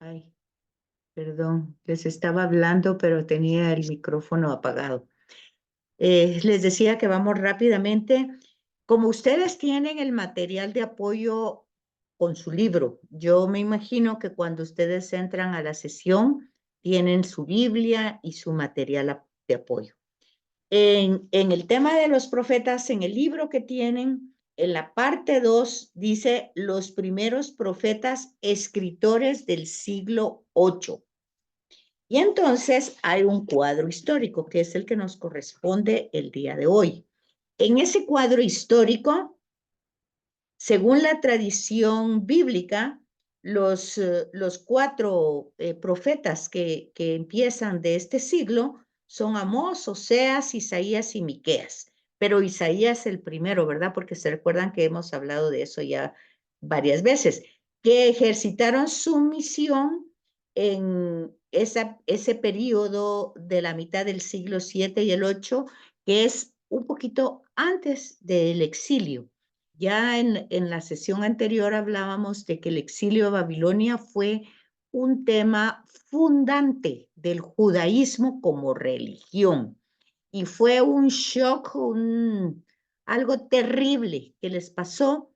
Ay, perdón, les estaba hablando, pero tenía el micrófono apagado. Les decía que vamos rápidamente. Como ustedes tienen el material de apoyo con su libro, yo me imagino que cuando ustedes entran a la sesión, tienen su Biblia y su material de apoyo. En el tema de los profetas, en el libro que tienen, en la parte 2 dice los primeros profetas escritores del siglo 8. Y entonces hay un cuadro histórico que es el que nos corresponde el día de hoy. En ese cuadro histórico, según la tradición bíblica, los cuatro profetas que empiezan de este siglo son Amós, Oseas, Isaías y Miqueas. Pero Isaías el primero, ¿verdad? Porque se recuerdan que hemos hablado de eso ya varias veces, que ejercitaron su misión en ese periodo de la mitad del siglo 7 y el 8, que es un poquito antes del exilio. Ya en la sesión anterior hablábamos de que el exilio a Babilonia fue un tema fundante del judaísmo como religión y fue un shock, algo terrible que les pasó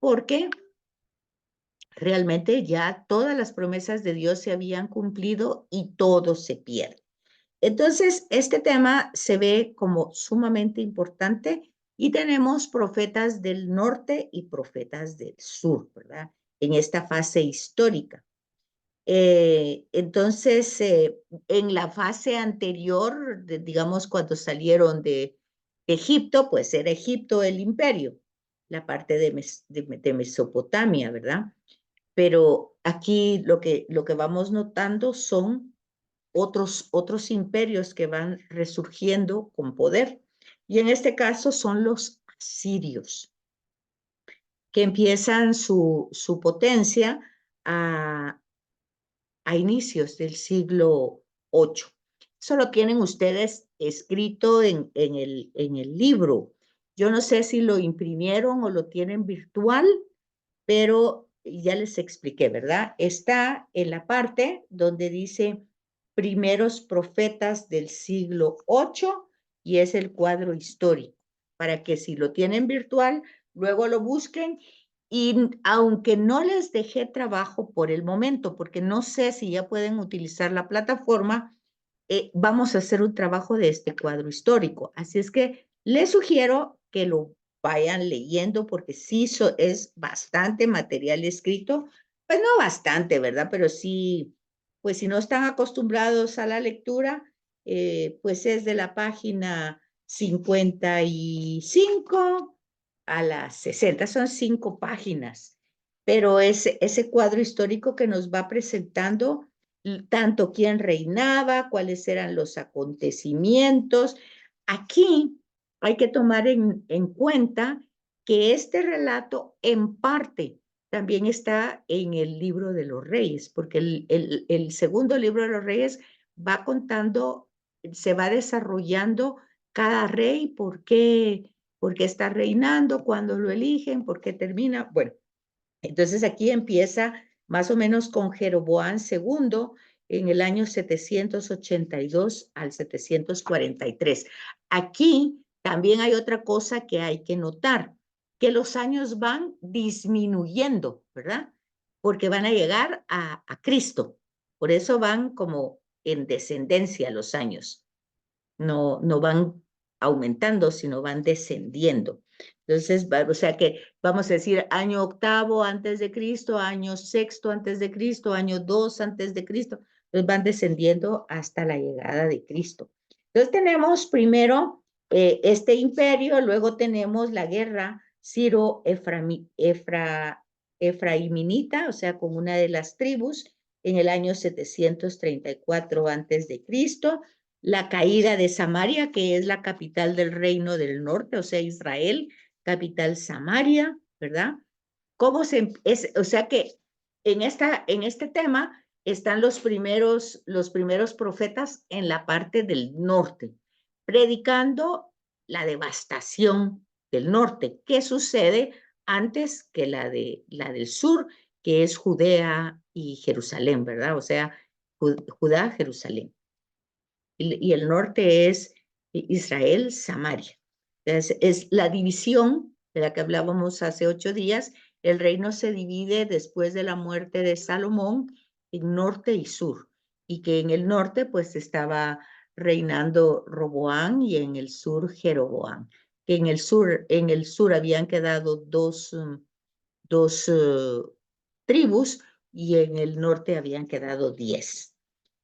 porque realmente ya todas las promesas de Dios se habían cumplido y todo se pierde. Entonces, este tema se ve como sumamente importante y tenemos profetas del norte y profetas del sur, ¿verdad? En esta fase histórica. Entonces, en la fase anterior, digamos, cuando salieron de Egipto, pues era Egipto el imperio, la parte de Mesopotamia, ¿verdad? Pero aquí lo que vamos notando son otros imperios que van resurgiendo con poder. Y en este caso son los asirios, que empiezan su potencia a, a inicios del siglo 8. Eso lo tienen ustedes escrito en el libro. Yo no sé si lo imprimieron o lo tienen virtual, pero ya les expliqué, ¿verdad? Está en la parte donde dice primeros profetas del siglo 8 y es el cuadro histórico, para que si lo tienen virtual, luego lo busquen. Y aunque no les dejé trabajo por el momento, porque no sé si ya pueden utilizar la plataforma, vamos a hacer un trabajo de este cuadro histórico. Así es que les sugiero que lo vayan leyendo porque sí es bastante material escrito, pues no bastante, ¿verdad? Pero sí, pues si no están acostumbrados a la lectura, pues es de la página 55 a la 60, son 5 páginas, pero es ese cuadro histórico que nos va presentando tanto quién reinaba, cuáles eran los acontecimientos. Aquí hay que tomar en cuenta que este relato en parte también está en el libro de los reyes, porque el segundo libro de los reyes va contando, se va desarrollando cada rey, por qué está reinando, cuándo lo eligen, por qué termina. Bueno, entonces aquí empieza más o menos con Jeroboam II en el año 782 al 743. Aquí también hay otra cosa que hay que notar, que los años van disminuyendo, ¿verdad? Porque van a llegar a Cristo. Por eso van como en descendencia los años. No van aumentando, sino van descendiendo. Entonces, o sea que vamos a decir año octavo antes de Cristo, año sexto antes de Cristo, año 2 antes de Cristo, entonces van descendiendo hasta la llegada de Cristo. Entonces tenemos primero este imperio, luego tenemos la guerra Ciro-Efraiminita, o sea, con una de las tribus en el año 734 antes de Cristo, la caída de Samaria, que es la capital del reino del norte, o sea, Israel, capital Samaria, ¿verdad? O sea que en este tema están los primeros profetas en la parte del norte, predicando la devastación del norte, que sucede antes que la del sur, que es Judea y Jerusalén, ¿verdad? O sea, Judá, Jerusalén. Y el norte es Israel, Samaria. Entonces, es la división de la que hablábamos hace 8 días. El reino se divide después de la muerte de Salomón en norte y sur, y que en el norte pues estaba reinando Roboán y en el sur Jeroboán. Que en el sur habían quedado dos tribus y en el norte habían quedado 10.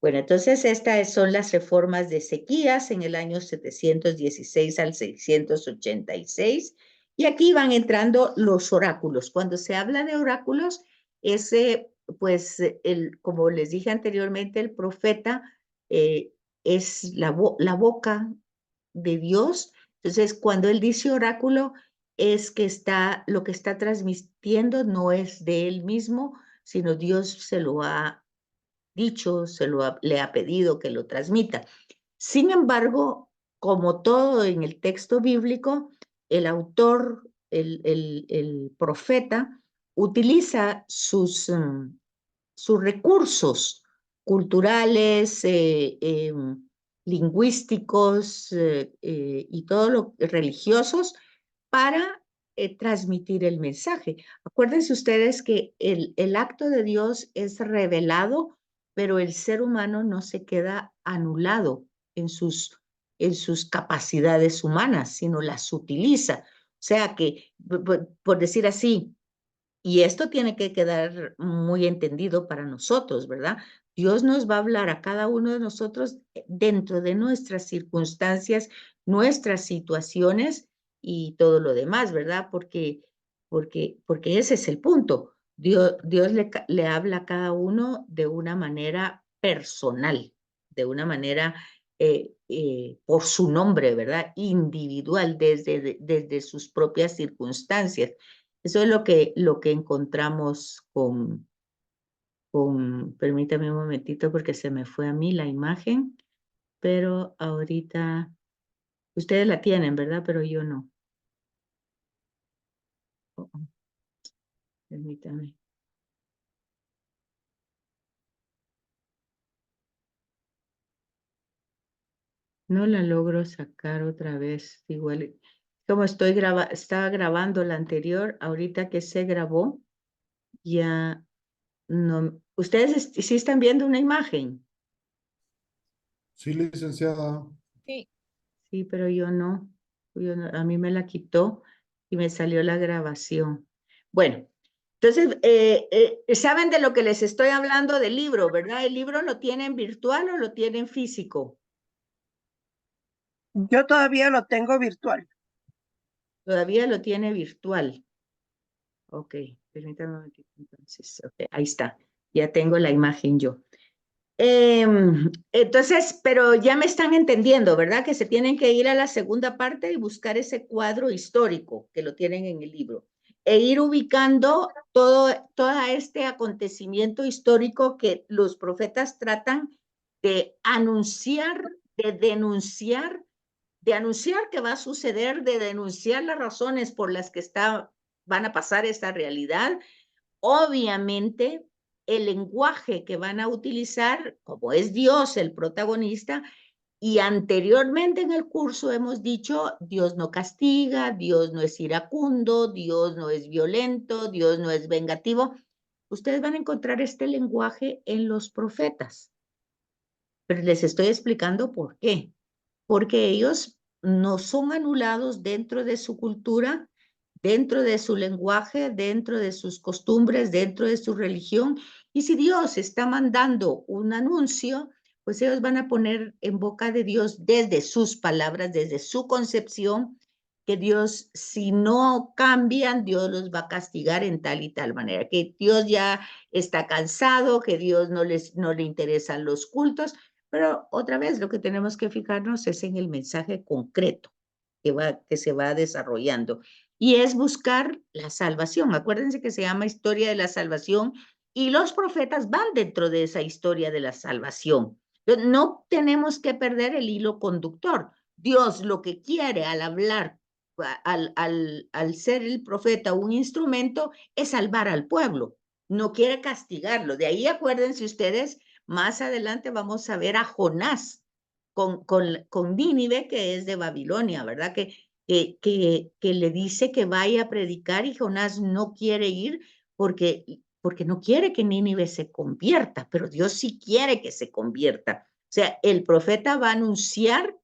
Bueno, entonces estas son las reformas de Ezequías en el año 716 al 686. Y aquí van entrando los oráculos. Cuando se habla de oráculos, pues, como les dije anteriormente, el profeta es la boca de Dios. Entonces, cuando él dice oráculo, es que lo que está transmitiendo no es de él mismo, sino Dios se lo ha dicho, le ha pedido que lo transmita. Sin embargo, como todo en el texto bíblico, el autor, el profeta, utiliza sus recursos culturales, lingüísticos y todo lo religiosos para transmitir el mensaje. Acuérdense ustedes que el acto de Dios es revelado, pero el ser humano no se queda anulado en sus capacidades humanas, sino las utiliza. O sea que, por decir así, y esto tiene que quedar muy entendido para nosotros, ¿verdad? Dios nos va a hablar a cada uno de nosotros dentro de nuestras circunstancias, nuestras situaciones y todo lo demás, ¿verdad? Porque ese es el punto. Dios le habla a cada uno de una manera personal, de una manera por su nombre, ¿verdad? Individual, desde sus propias circunstancias. Eso es lo que encontramos permítame un momentito porque se me fue a mí la imagen, pero ahorita, ustedes la tienen, ¿verdad? Pero yo no. Permítame. No la logro sacar otra vez. Igual, como estaba grabando la anterior, ahorita que se grabó, ya no. ¿Ustedes sí están viendo una imagen? Sí, licenciada. Sí. Sí, pero yo no. A mí me la quitó y me salió la grabación. Bueno, entonces, ¿saben de lo que les estoy hablando del libro, verdad? ¿El libro lo tienen virtual o lo tienen físico? Yo todavía lo tengo virtual. Todavía lo tiene virtual. Ok, permítame un momentito, entonces. Okay, ahí está. Ya tengo la imagen yo. Entonces, pero ya me están entendiendo, ¿verdad? Que se tienen que ir a la segunda parte y buscar ese cuadro histórico que lo tienen en el libro e ir ubicando todo este acontecimiento histórico que los profetas tratan de anunciar, de denunciar, que va a suceder, de denunciar las razones por las que van a pasar esta realidad. Obviamente, el lenguaje que van a utilizar, como es Dios el protagonista, y anteriormente en el curso hemos dicho, Dios no castiga, Dios no es iracundo, Dios no es violento, Dios no es vengativo. Ustedes van a encontrar este lenguaje en los profetas, pero les estoy explicando por qué. Porque ellos no son anulados dentro de su cultura, dentro de su lenguaje, dentro de sus costumbres, dentro de su religión. Y si Dios está mandando un anuncio, pues ellos van a poner en boca de Dios desde sus palabras, desde su concepción, que Dios, si no cambian, Dios los va a castigar en tal y tal manera, que Dios ya está cansado, que Dios no le interesan los cultos, pero otra vez lo que tenemos que fijarnos es en el mensaje concreto que se va desarrollando y es buscar la salvación. Acuérdense que se llama historia de la salvación y los profetas van dentro de esa historia de la salvación. No tenemos que perder el hilo conductor. Dios lo que quiere al hablar, al ser el profeta un instrumento, es salvar al pueblo. no quiere castigarlo. De ahí acuérdense ustedes, más adelante vamos a ver a Jonás con Nínive, que es de Babilonia, ¿verdad? Que le dice que vaya a predicar y Jonás no quiere ir porque no quiere que Nínive se convierta, pero Dios sí quiere que se convierta. O sea, el profeta va a anunciar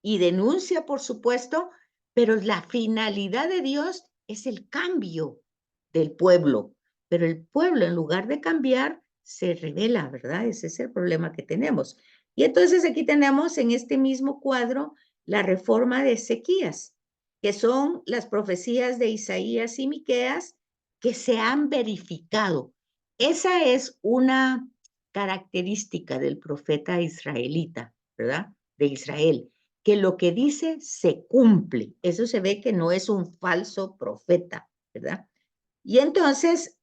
y denuncia, por supuesto, pero la finalidad de Dios es el cambio del pueblo. Pero el pueblo, en lugar de cambiar, se revela, ¿verdad? Ese es el problema que tenemos. Y entonces aquí tenemos en este mismo cuadro la reforma de Ezequías, que son las profecías de Isaías y Miqueas que se han verificado. Esa es una característica del profeta israelita, ¿verdad? De Israel, que lo que dice se cumple. Eso se ve que no es un falso profeta, ¿verdad? Y entonces,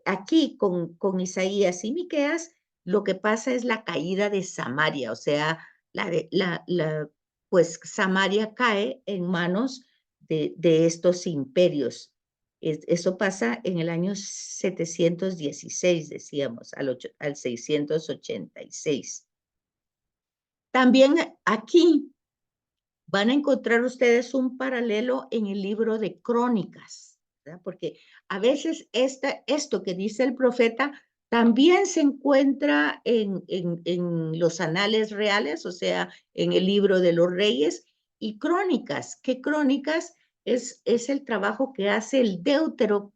aquí con Isaías y Miqueas, lo que pasa es la caída de Samaria, o sea, pues Samaria cae en manos de estos imperios. Eso pasa en el año 716, decíamos, al 686. También aquí van a encontrar ustedes un paralelo en el libro de Crónicas, ¿verdad? Porque a veces esto que dice el profeta también se encuentra en los anales reales, o sea, en el libro de los reyes y Crónicas. ¿Qué Crónicas? Es el trabajo que hace el Deuteronomio,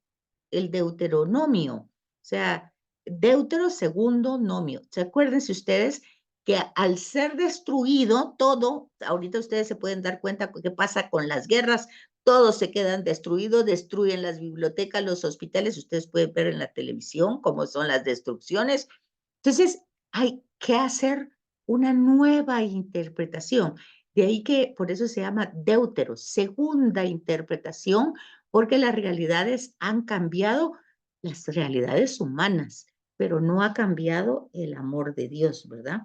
o sea, Deutero segundo nomio. ¿Se acuerdan ustedes que al ser destruido todo, ahorita ustedes se pueden dar cuenta qué pasa con las guerras, todos se quedan destruidos, destruyen las bibliotecas, los hospitales, ustedes pueden ver en la televisión cómo son las destrucciones. Entonces, hay que hacer una nueva interpretación. De ahí que por eso se llama Deutero, segunda interpretación, porque las realidades han cambiado, las realidades humanas, pero no ha cambiado el amor de Dios, ¿verdad?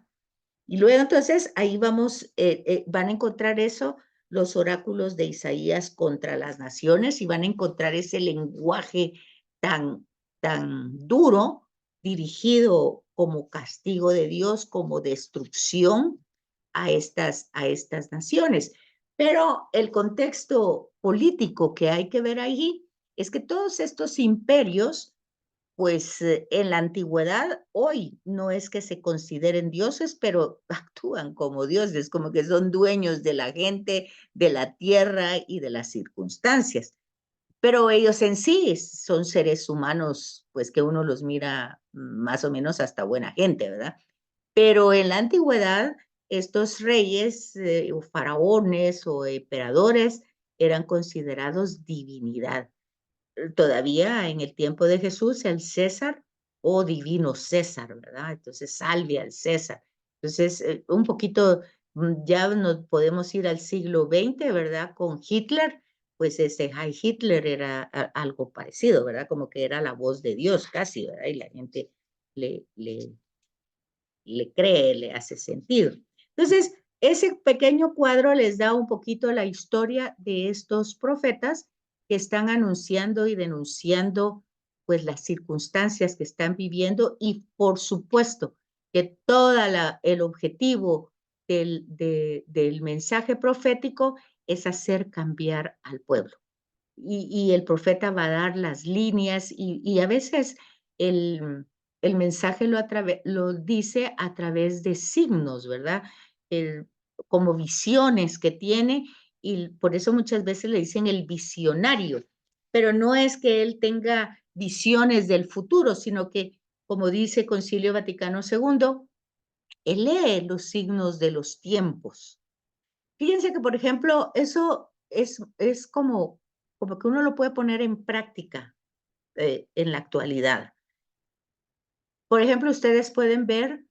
Y luego entonces ahí van a encontrar eso, los oráculos de Isaías contra las naciones y van a encontrar ese lenguaje tan duro dirigido como castigo de Dios, como destrucción a estas naciones. Pero el contexto político que hay que ver ahí es que todos estos imperios pues en la antigüedad, hoy no es que se consideren dioses, pero actúan como dioses, como que son dueños de la gente, de la tierra y de las circunstancias. Pero ellos en sí son seres humanos, pues que uno los mira más o menos hasta buena gente, ¿verdad? Pero en la antigüedad, estos reyes o faraones o emperadores eran considerados divinidad. Todavía en el tiempo de Jesús, el César o divino César, ¿verdad? Entonces, salve al César. Entonces, un poquito, ya nos podemos ir al siglo XX, ¿verdad? Con Hitler, pues ese Heil Hitler era algo parecido, ¿verdad? Como que era la voz de Dios casi, ¿verdad? Y la gente le, le, le cree, le hace sentido. Entonces, ese pequeño cuadro les da un poquito la historia de estos profetas que están anunciando y denunciando pues las circunstancias que están viviendo y por supuesto que todo el objetivo del mensaje profético es hacer cambiar al pueblo. Y el profeta va a dar las líneas y a veces el mensaje lo dice a través de signos, ¿verdad? El, como visiones que tiene y por eso muchas veces le dicen el visionario, pero no es que él tenga visiones del futuro, sino que, como dice Concilio Vaticano II, él lee los signos de los tiempos. Fíjense que, por ejemplo, eso es como que uno lo puede poner en práctica en la actualidad. Por ejemplo, ustedes pueden ver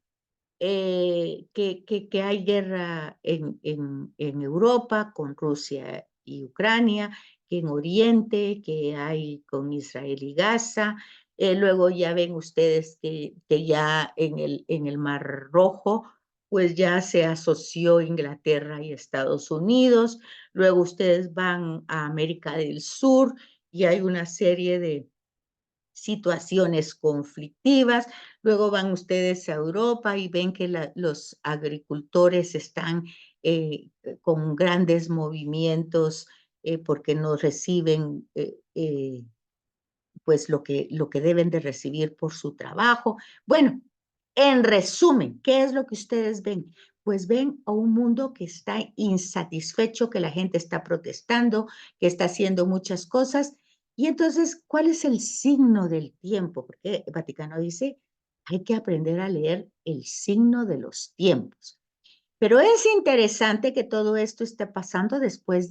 que hay guerra en Europa con Rusia y Ucrania, que en Oriente, que hay con Israel y Gaza. Luego ya ven ustedes que ya en el Mar Rojo, pues ya se asoció Inglaterra y Estados Unidos. Luego ustedes van a América del Sur y hay una serie situaciones conflictivas. Luego van ustedes a Europa y ven que los agricultores están con grandes movimientos porque no reciben pues lo que deben de recibir por su trabajo. Bueno, en resumen, ¿qué es lo que ustedes ven? Pues ven a un mundo que está insatisfecho, que la gente está protestando, que está haciendo muchas cosas. Y entonces, ¿cuál es el signo del tiempo? Porque el Vaticano dice, hay que aprender a leer el signo de los tiempos. Pero es interesante que todo esto esté pasando después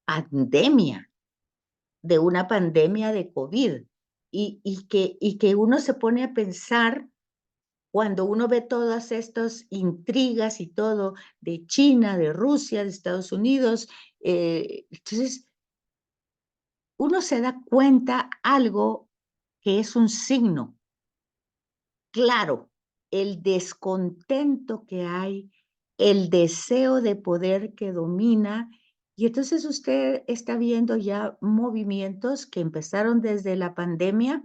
pandemia, de una pandemia de COVID. Y que uno se pone a pensar cuando uno ve todas estas intrigas y todo de China, de Rusia, de Estados Unidos, entonces uno se da cuenta algo que es un signo claro, el descontento que hay, el deseo de poder que domina, y entonces usted está viendo ya movimientos que empezaron desde la pandemia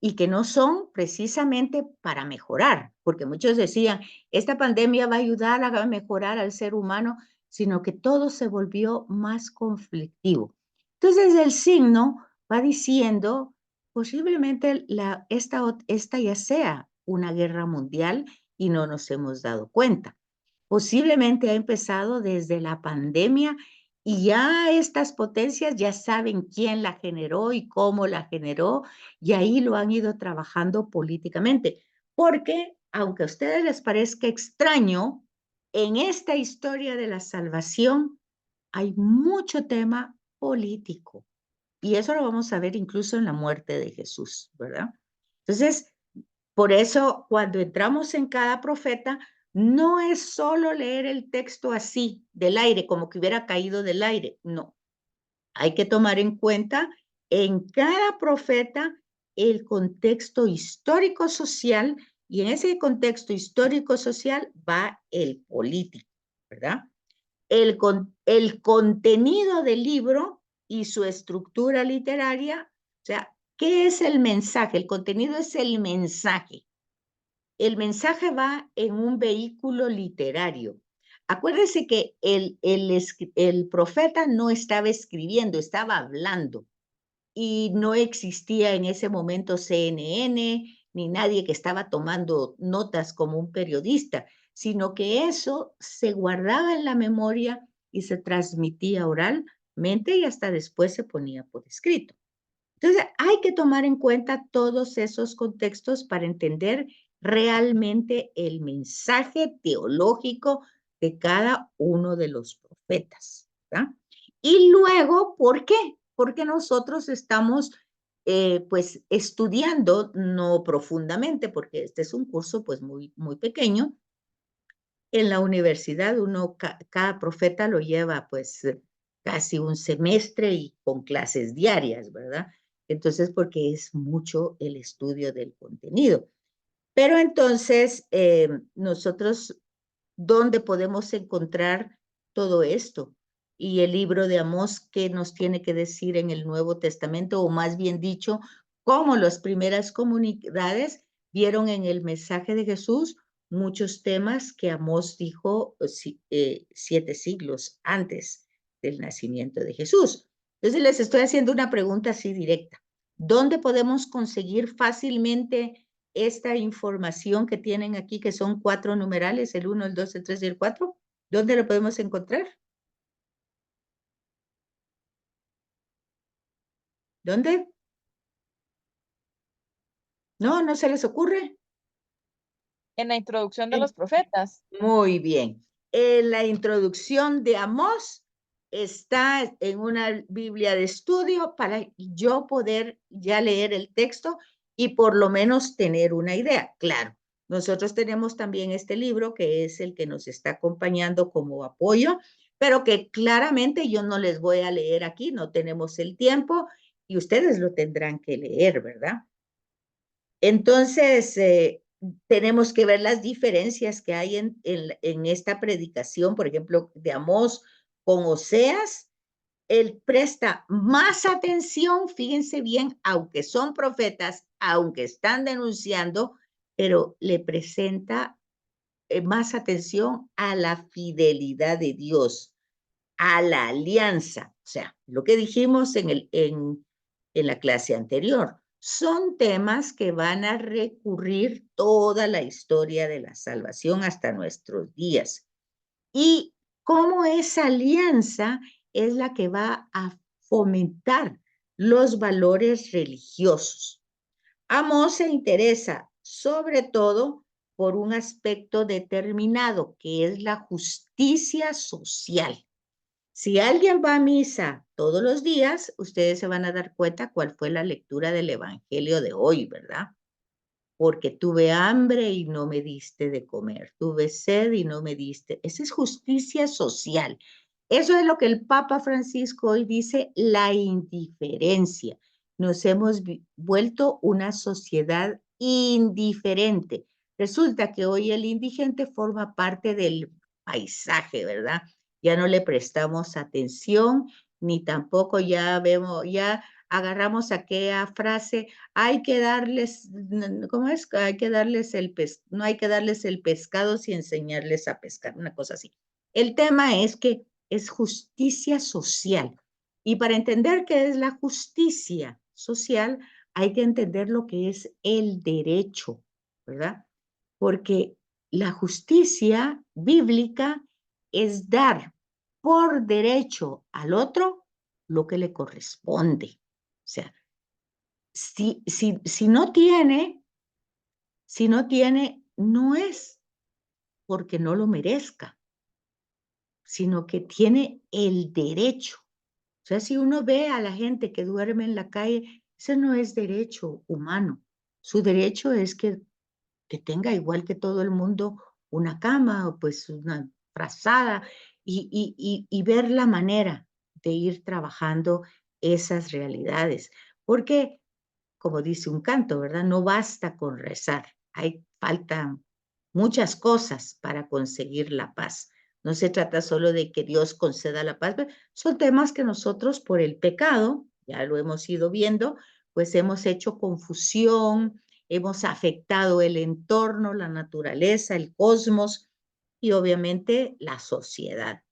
y que no son precisamente para mejorar, porque muchos decían, esta pandemia va a ayudar a mejorar al ser humano, sino que todo se volvió más conflictivo. Entonces el signo va diciendo, posiblemente esta ya sea una guerra mundial y no nos hemos dado cuenta. Posiblemente ha empezado desde la pandemia y ya estas potencias ya saben quién la generó y cómo la generó, y ahí lo han ido trabajando políticamente. Porque, aunque a ustedes les parezca extraño, en esta historia de la salvación hay mucho tema político. Y eso lo vamos a ver incluso en la muerte de Jesús, ¿verdad? Entonces, por eso, cuando entramos en cada profeta, no es solo leer el texto así, del aire, como que hubiera caído del aire. No. Hay que tomar en cuenta en cada profeta el contexto histórico-social, y en ese contexto histórico-social va el político, ¿verdad? El contenido del libro y su estructura literaria, o sea, ¿qué es el mensaje? El contenido es el mensaje. El mensaje va en un vehículo literario. Acuérdense que el profeta no estaba escribiendo, estaba hablando, y no existía en ese momento CNN ni nadie que estaba tomando notas como un periodista, sino que eso se guardaba en la memoria y se transmitía oralmente y hasta después se ponía por escrito. Entonces, hay que tomar en cuenta todos esos contextos para entender realmente el mensaje teológico de cada uno de los profetas, ¿verdad? Y luego, ¿por qué? Porque nosotros estamos pues estudiando, no profundamente, porque este es un curso pues muy pequeño. En la universidad cada profeta lo lleva pues casi un semestre y con clases diarias, ¿verdad? Entonces, porque es mucho el estudio del contenido. Pero entonces, nosotros, ¿dónde podemos encontrar todo esto? Y el libro de Amós, ¿qué nos tiene que decir en el Nuevo Testamento? O más bien dicho, cómo las primeras comunidades vieron en el mensaje de Jesús muchos temas que Amós dijo 7 siglos antes del nacimiento de Jesús. Entonces les estoy haciendo una pregunta así directa. ¿Dónde podemos conseguir fácilmente esta información que tienen aquí, que son 4 numerales, el 1, el 2, el 3 y el 4? ¿Dónde lo podemos encontrar? ¿Dónde? No, no se les ocurre. En la introducción de los profetas. Muy bien. En la introducción de Amós está en una Biblia de estudio para yo poder ya leer el texto y por lo menos tener una idea. Claro, nosotros tenemos también este libro que es el que nos está acompañando como apoyo, pero que claramente yo no les voy a leer aquí, no tenemos el tiempo y ustedes lo tendrán que leer, ¿verdad? Entonces, tenemos que ver las diferencias que hay en esta predicación, por ejemplo, de Amós con Oseas, él presta más atención, fíjense bien, aunque son profetas, aunque están denunciando, pero le presenta más atención a la fidelidad de Dios, a la alianza. O sea, lo que dijimos en la clase anterior, son temas que van a recurrir toda la historia de la salvación hasta nuestros días. Y cómo esa alianza es la que va a fomentar los valores religiosos. Amós se interesa sobre todo por un aspecto determinado, que es la justicia social. Si alguien va a misa todos los días, ustedes se van a dar cuenta cuál fue la lectura del Evangelio de hoy, ¿verdad? Porque tuve hambre y no me diste de comer, tuve sed y no me diste. Esa es justicia social. Eso es lo que el Papa Francisco hoy dice, la indiferencia. Nos hemos vuelto una sociedad indiferente. Resulta que hoy el indigente forma parte del paisaje, ¿verdad? Ya no le prestamos atención, ni tampoco ya vemos, ya agarramos aquella frase, hay que darles, ¿cómo es? Hay que darles no hay que darles el pescado sin enseñarles a pescar, una cosa así. El tema es que es justicia social. Y para entender qué es la justicia social, hay que entender lo que es el derecho, ¿verdad? Porque la justicia bíblica es dar por derecho al otro lo que le corresponde. O sea, si no tiene, no es porque no lo merezca, sino que tiene el derecho. O sea, si uno ve a la gente que duerme en la calle, ese no es derecho humano. Su derecho es que tenga igual que todo el mundo una cama o pues una frazada y ver la manera de ir trabajando esas realidades. Porque como dice un canto, ¿verdad? No basta con rezar, faltan muchas cosas para conseguir la paz. No se trata solo de que Dios conceda la paz, son temas que nosotros por el pecado, ya lo hemos ido viendo, pues hemos hecho confusión, hemos afectado el entorno, la naturaleza, el cosmos y obviamente la sociedad.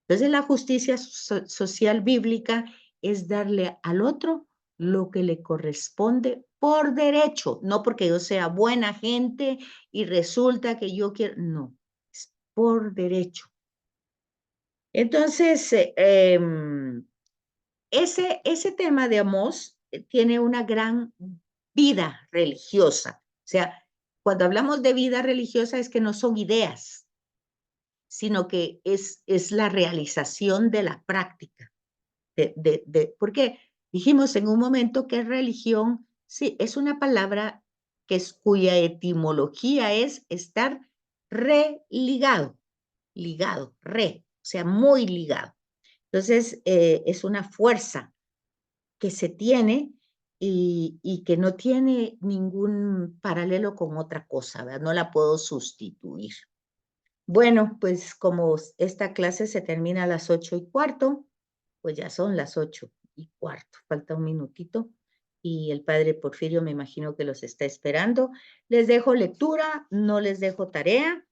Entonces la justicia social bíblica es darle al otro lo que le corresponde por derecho, no porque yo sea buena gente y resulta que yo quiero, no, es por derecho. Entonces, ese tema de Amós tiene una gran vida religiosa. O sea, cuando hablamos de vida religiosa es que no son ideas, sino que es la realización de la práctica. Porque dijimos en un momento que religión, sí, es una palabra cuya etimología es estar religado, ligado, o sea, muy ligado. Entonces, es una fuerza que se tiene y que no tiene ningún paralelo con otra cosa, ¿verdad? No la puedo sustituir. Bueno, pues como esta clase se termina a las 8:15, pues ya son las 8:15, falta un minutito. Y el padre Porfirio me imagino que los está esperando. Les dejo lectura, no les dejo tarea,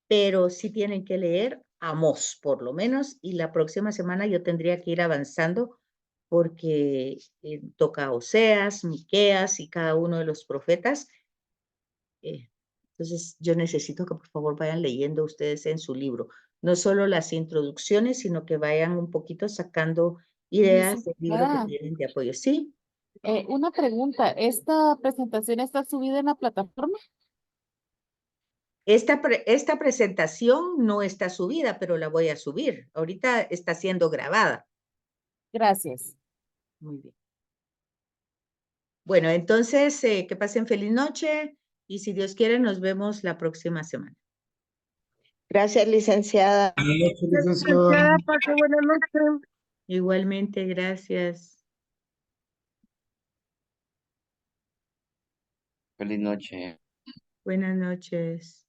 pero sí tienen que leer Amós, por lo menos, y la próxima semana yo tendría que ir avanzando porque toca Oseas, Miqueas y cada uno de los profetas. Entonces, yo necesito que por favor vayan leyendo ustedes en su libro, no solo las introducciones, sino que vayan un poquito sacando ideas del libro que tienen de apoyo. ¿Sí? Una pregunta, ¿esta presentación está subida en la plataforma? Esta presentación no está subida, pero la voy a subir. Ahorita está siendo grabada. Gracias. Muy bien. Bueno, entonces, que pasen feliz noche y si Dios quiere, nos vemos la próxima semana. Gracias, licenciada. Buenas noches, licenciada. Licenciada, pase buenas noches. Igualmente, gracias. Feliz noche. Buenas noches.